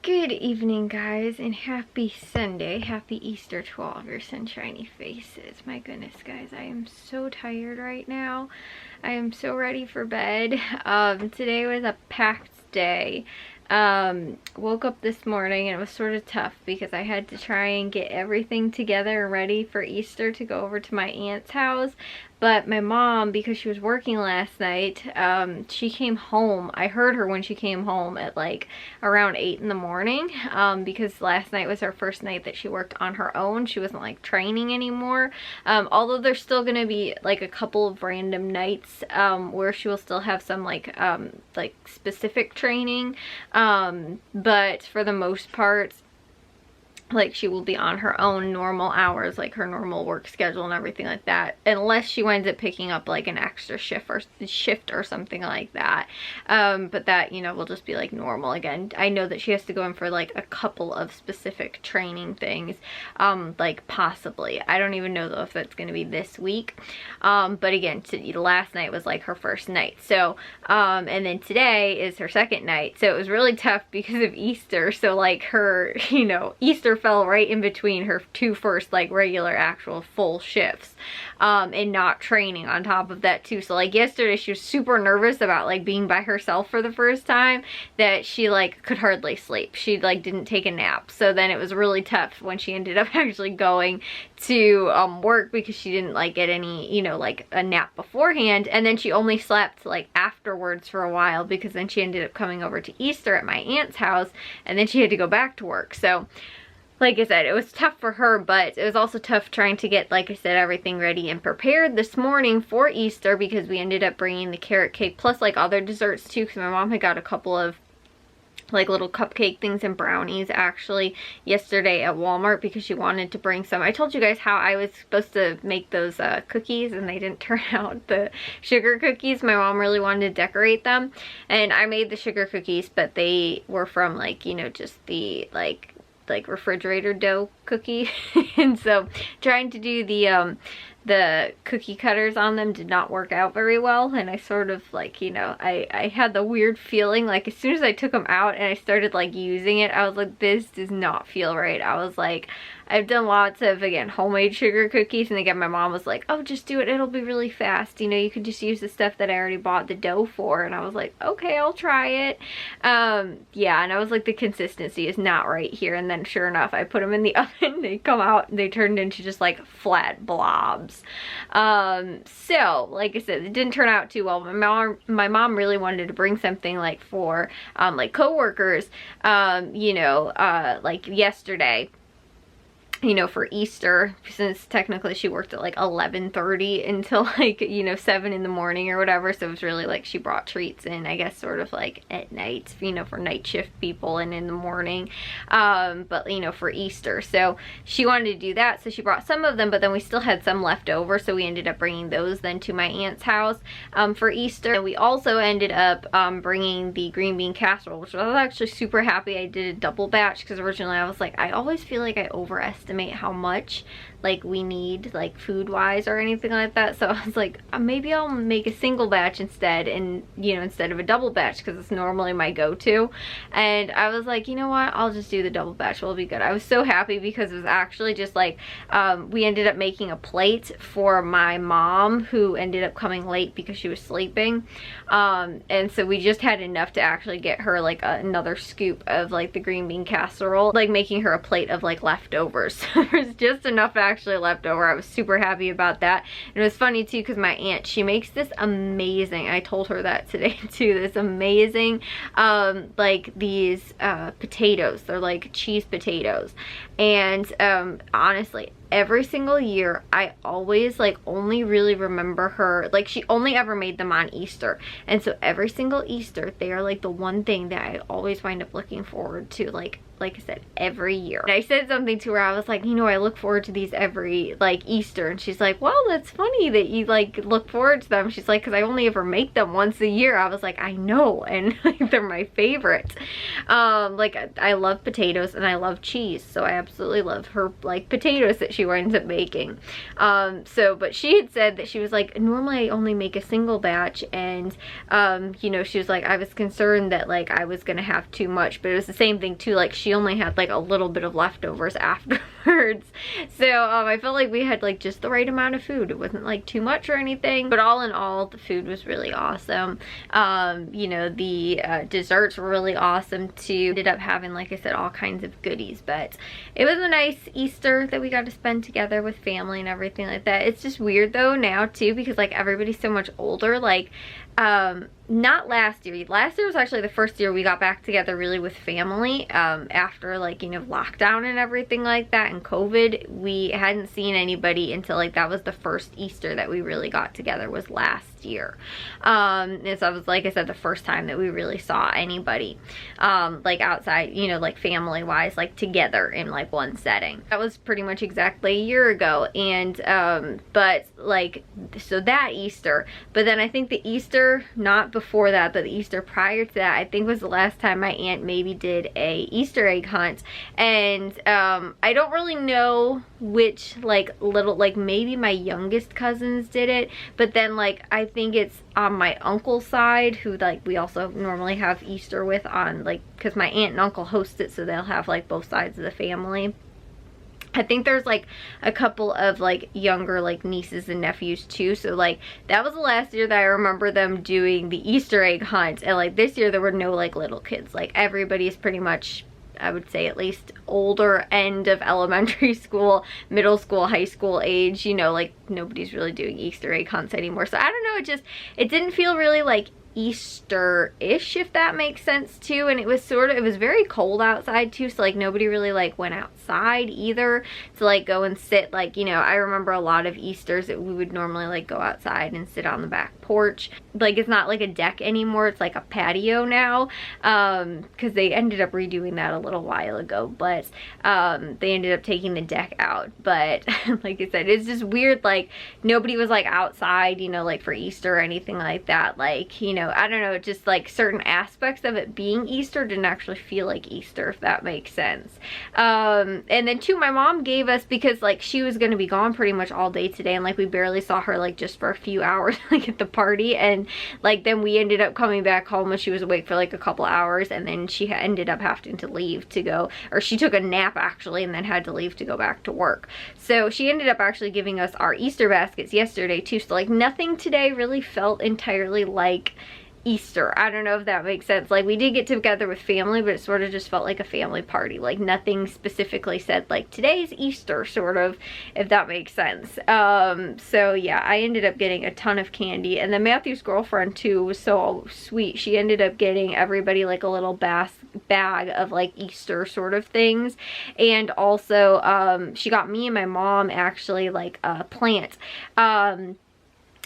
Good evening, guys, and happy Sunday. Happy Easter to all of your sunshiny faces. My goodness, guys, I am so tired right now. I am so ready for bed. Today was a packed day. Woke up this morning and it was sort of tough because I had to try and get everything together and ready for Easter to go over to my aunt's house. But my mom, because she was working last night, she came home. I heard her when she came home at like around 8 in the morning, because last night was her first night that she worked on her own. She wasn't like training anymore. Although there's still gonna be like a couple of random nights where she will still have some like specific training. But for the most part, like, she will be on her own normal hours, like her normal work schedule and everything like that, unless she winds up picking up like an extra shift or something like that. But that, you know, will just be like normal. Again, I know that she has to go in for like a couple of specific training things, like possibly. I don't even know though if that's going to be this week. But again, last night was like her first night. So, and then today is her second night. So it was really tough because of Easter. So like her, you know, Easter fell right in between her two first like regular actual full shifts, and not training on top of that too. So like yesterday she was super nervous about like being by herself for the first time, that she like could hardly sleep. She like didn't take a nap. So then it was really tough when she ended up actually going to work, because she didn't like get any, you know, like a nap beforehand, and then she only slept like afterwards for a while, because then she ended up coming over to Easter at my aunt's house, and then she had to go back to work. So like I said, it was tough for her, but it was also tough trying to get, like I said, everything ready and prepared this morning for Easter, because we ended up bringing the carrot cake plus like other desserts too, because my mom had got a couple of like little cupcake things and brownies actually yesterday at Walmart, because she wanted to bring some. I told you guys how I was supposed to make those cookies and they didn't turn out, the sugar cookies. My mom really wanted to decorate them, and I made the sugar cookies, but they were from like, you know, just the like refrigerator dough cookie. And so trying to do the cookie cutters on them did not work out very well, and I sort of like, you know, I had the weird feeling like as soon as I took them out and I started like using it, I was like, this does not feel right. I was like, I've done lots of, again, homemade sugar cookies, and again, my mom was like, oh, just do it, it'll be really fast, you know, you could just use the stuff that I already bought the dough for. And I was like, okay, I'll try it. Yeah, and I was like, the consistency is not right here. And then sure enough, I put them in the oven, they come out and they turned into just like flat blobs. So like I said, it didn't turn out too well. My mom really wanted to bring something like for like coworkers, you know, like yesterday, you know, for Easter, since technically she worked at like 11:30 until like, you know, 7 in the morning or whatever. So it was really like she brought treats in, I guess, sort of like at night, you know, for night shift people, and in the morning, but you know, for Easter. So she wanted to do that, so she brought some of them, but then we still had some left over, so we ended up bringing those then to my aunt's house for Easter. And we also ended up bringing the green bean casserole, which I was actually super happy I did a double batch, because originally I was like, I always feel like I overestimate how much like we need like food wise or anything like that. So I was like, maybe I'll make a single batch instead, and you know, instead of a double batch, because it's normally my go-to. And I was like, you know what, I'll just do the double batch, will be good. I was so happy because it was actually just like we ended up making a plate for my mom, who ended up coming late because she was sleeping, and so we just had enough to actually get her like another scoop of like the green bean casserole, like making her a plate of like leftovers. There's just enough actually left over. I was super happy about that. And it was funny too, because my aunt, she makes this amazing, I told her that today too, this amazing like these potatoes. They're like cheese potatoes, and honestly, every single year I always like only really remember her, like she only ever made them on Easter, and so every single Easter they are like the one thing that I always wind up looking forward to like like I said, every year. And I said something to her, I was like, you know, I look forward to these every like Easter. And she's like, well, that's funny that you like look forward to them. She's like, because I only ever make them once a year. I was like, I know, and like they're my favorite. Like I love potatoes and I love cheese, so I absolutely love her like potatoes that she winds up making. But she had said that she was like, normally I only make a single batch, and you know, she was like, I was concerned that like I was gonna have too much, but it was the same thing too, like she only had like a little bit of leftovers afterwards. So I felt like we had like just the right amount of food. It wasn't like too much or anything, but all in all, the food was really awesome. You know, the desserts were really awesome too. Ended up having, like I said, all kinds of goodies, but it was a nice Easter that we got to spend together with family and everything like that. It's just weird though now too, because like everybody's so much older. Like not last year. Last year was actually the first year we got back together really with family after like, you know, lockdown and everything like that and COVID. We hadn't seen anybody until like that was the first Easter that we really got together, was last year. And so it was, like I said, the first time that we really saw anybody like outside, you know, like family wise, like together in like one setting. That was pretty much exactly a year ago. And but like, so that Easter, but then I think the Easter, not before that, but the Easter prior to that, I think was the last time my aunt maybe did a Easter egg hunt. And I don't really know which like little, like maybe my youngest cousins did it, but then like I think it's on my uncle's side, who like we also normally have Easter with on, like, because my aunt and uncle host it, so they'll have like both sides of the family. I think there's like a couple of like younger like nieces and nephews too, so like that was the last year that I remember them doing the Easter egg hunt. And like this year there were no like little kids. Like everybody's pretty much, I would say, at least older end of elementary school, middle school, high school age, you know, like nobody's really doing Easter egg hunts anymore. So I don't know, it didn't feel really like Easter-ish, if that makes sense too. And it was very cold outside too, so like nobody really like went outside either to like go and sit. Like, you know, I remember a lot of Easters that we would normally like go outside and sit on the back porch. Like it's not like a deck anymore, it's like a patio now, because they ended up redoing that a little while ago, but they ended up taking the deck out. But like I said, it's just weird, like nobody was like outside, you know, like for Easter or anything like that. Like, you know, I don't know, just like certain aspects of it being Easter didn't actually feel like Easter, if that makes sense. And then too, my mom gave us, because like she was going to be gone pretty much all day today, and like we barely saw her like just for a few hours like at the party, and like then we ended up coming back home and she was awake for like a couple hours, and then she ended up having to leave to go, or she took a nap actually and then had to leave to go back to work. So she ended up actually giving us our Easter baskets yesterday too, so like nothing today really felt entirely like Easter. I don't know if that makes sense. Like we did get together with family, but it sort of just felt like a family party. Like nothing specifically said like today's Easter, sort of, if that makes sense. So yeah, I ended up getting a ton of candy, and then Matthew's girlfriend too was so sweet. She ended up getting everybody like a little bag of like Easter sort of things, and also she got me and my mom actually like a plant.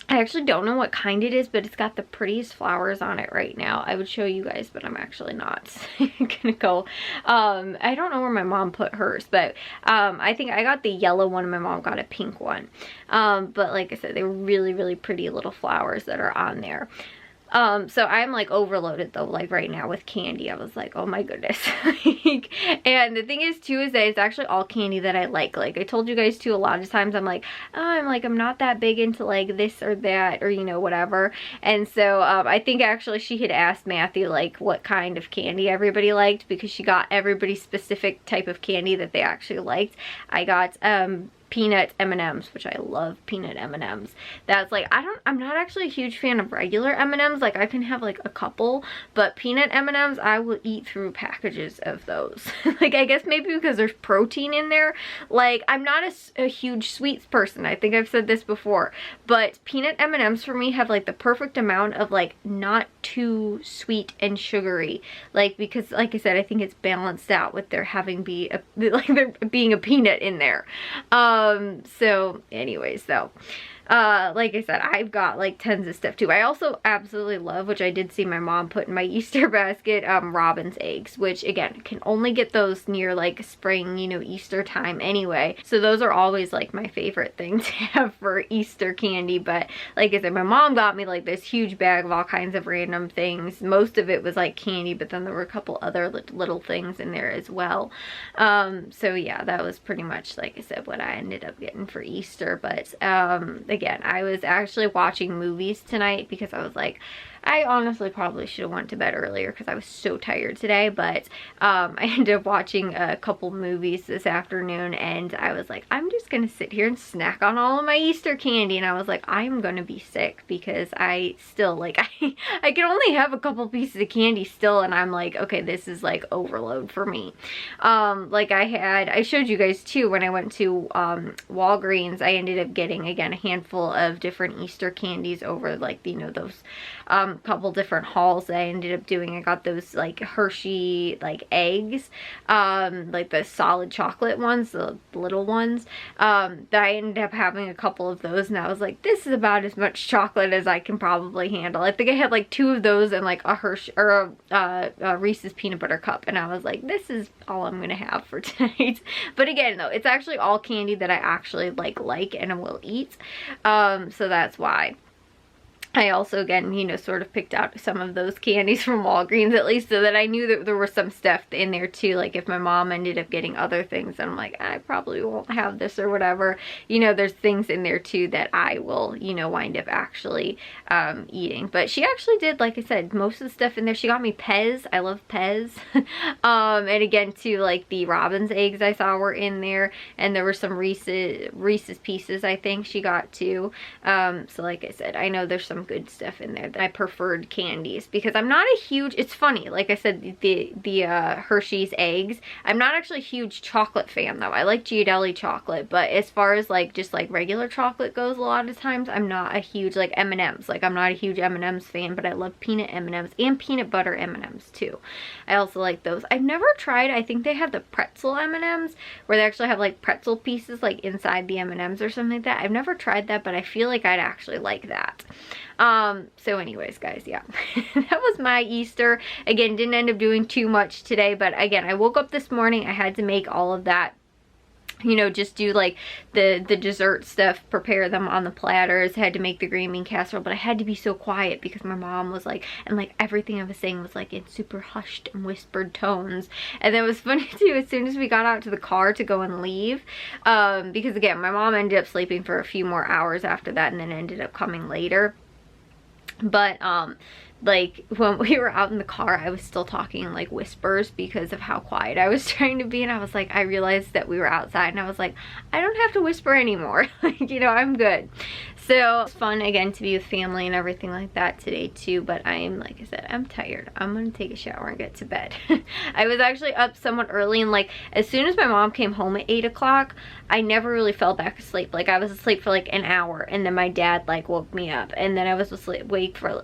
I actually don't know what kind it is, but it's got the prettiest flowers on it right now. I would show you guys, but I'm actually not gonna go. I don't know where my mom put hers, but I think I got the yellow one and my mom got a pink one. But like I said, they're really, really pretty little flowers that are on there. So I'm like overloaded though, like right now with candy. I was like, oh my goodness. And the thing is too, is that it's actually all candy that I like. Like I told you guys too, a lot of times I'm like, oh, I'm not that big into like this or that, or you know, whatever. And so I think actually she had asked Matthew like what kind of candy everybody liked, because she got everybody's specific type of candy that they actually liked. I got peanut M&Ms, which I love peanut M&Ms. That's like, I'm not actually a huge fan of regular M&Ms. Like I can have like a couple, but peanut M&Ms, I will eat through packages of those. Like I guess maybe because there's protein in there. Like I'm not a huge sweets person. I think I've said this before, but peanut M&Ms for me have like the perfect amount of like not too sweet and sugary. Like, because like I said, I think it's balanced out with there being a peanut in there. So anyways, though, like I said, I've got like tons of stuff too. I also absolutely love, which I did see my mom put in my Easter basket, robin's eggs, which again, can only get those near like spring, you know, Easter time anyway. So those are always like my favorite thing to have for Easter candy. But like I said, my mom got me like this huge bag of all kinds of random things. Most of it was like candy, but then there were a couple other little things in there as well. So yeah, that was pretty much, like I said, what I ended up getting for Easter. But again, I was actually watching movies tonight because I was like, I honestly probably should have went to bed earlier because I was so tired today, but I ended up watching a couple movies this afternoon, and I was like, I'm just gonna sit here and snack on all of my Easter candy. And I was like, I'm gonna be sick because I still like, I can only have a couple pieces of candy still, and I'm like, okay, this is like overload for me. Like I showed you guys too, when I went to Walgreens, I ended up getting, again, a handful of different Easter candies over like, you know, those couple different hauls that I ended up doing. I got those like Hershey like eggs, like the solid chocolate ones, the little ones, that I ended up having a couple of those, and I was like, this is about as much chocolate as I can probably handle. I think I had like 2 of those and like a Hershey or a Reese's peanut butter cup, and I was like, this is all I'm gonna have for tonight. But again, though, it's actually all candy that I actually like and will eat, so that's why. I also, again, you know, sort of picked out some of those candies from Walgreens, at least, so that I knew that there was some stuff in there too. Like if my mom ended up getting other things, then I'm like, I probably won't have this or whatever. You know, there's things in there too that I will, you know, wind up actually eating. But she actually did, like I said, most of the stuff in there. She got me Pez. I love Pez. And again, too, like the robin's eggs I saw were in there, and there were some Reese's Pieces I think she got too. So like I said, I know there's some good stuff in there that I preferred candies, because I'm not a huge, it's funny, like I said, the Hershey's eggs, I'm not actually a huge chocolate fan though. I like Ghirardelli chocolate, but as far as like just like regular chocolate goes, a lot of times I'm not a huge, like M&Ms, like I'm not a huge M&Ms fan, but I love peanut M&Ms and peanut butter M&Ms too. I also like those. I've never tried, I think they have the pretzel M&Ms where they actually have like pretzel pieces like inside the M&Ms or something like that. I've never tried that, but I feel like I'd actually like that. So anyways, guys, yeah, that was my Easter. Again, didn't end up doing too much today, but again, I woke up this morning, I had to make all of that, you know, just do like the dessert stuff, prepare them on the platters, had to make the green bean casserole, but I had to be so quiet because my mom was like, and like everything I was saying was like in super hushed and whispered tones. And then it was funny too, as soon as we got out to the car to go and leave, because again, my mom ended up sleeping for a few more hours after that and then ended up coming later. But like when we were out in the car, I was still talking in like whispers because of how quiet I was trying to be, and I was like, I realized that we were outside and I was like, I don't have to whisper anymore. Like, you know, I'm good. So it's fun again to be with family and everything like that today too, but I'm, like I said, I'm tired. I'm gonna take a shower and get to bed. I was actually up somewhat early, and like as soon as my mom came home at 8 o'clock, I never really fell back asleep. Like I was asleep for like an hour, and then my dad like woke me up, and then I was asleep for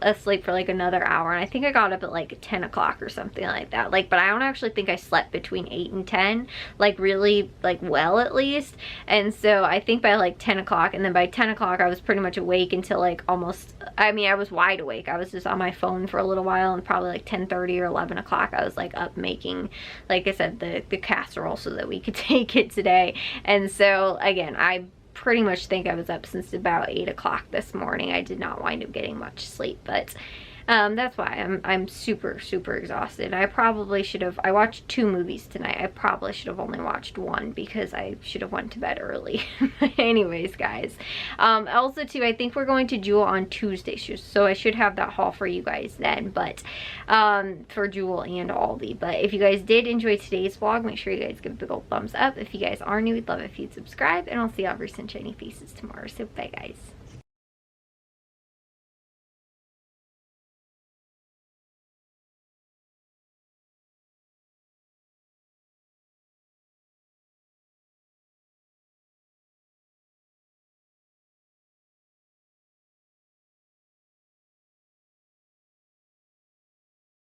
like another hour, and I think I got up at like 10 o'clock or something like that. Like, but I don't actually think I slept between 8 and 10, like really like well at least. And so I think by like 10 o'clock, and then by 10 o'clock I was pretty much awake until like almost, I mean, I was wide awake. I was just on my phone for a little while, and probably like 10:30 or 11 o'clock I was like up making, like I said, the casserole so that we could take it today. And so again, I pretty much think I was up since about 8 o'clock this morning. I did not wind up getting much sleep, but that's why I'm super exhausted. I probably should have, I watched 2 movies tonight. I probably should have only watched 1 because I should have went to bed early. Anyways, guys, also too, I think we're going to Jewel on Tuesday, so I should have that haul for you guys then, but for Jewel and Aldi. But if you guys did enjoy today's vlog, make sure you guys give a big old thumbs up. If you guys are new, we'd love if you'd subscribe, and I'll see y'all for sunshiny faces tomorrow. So bye, guys.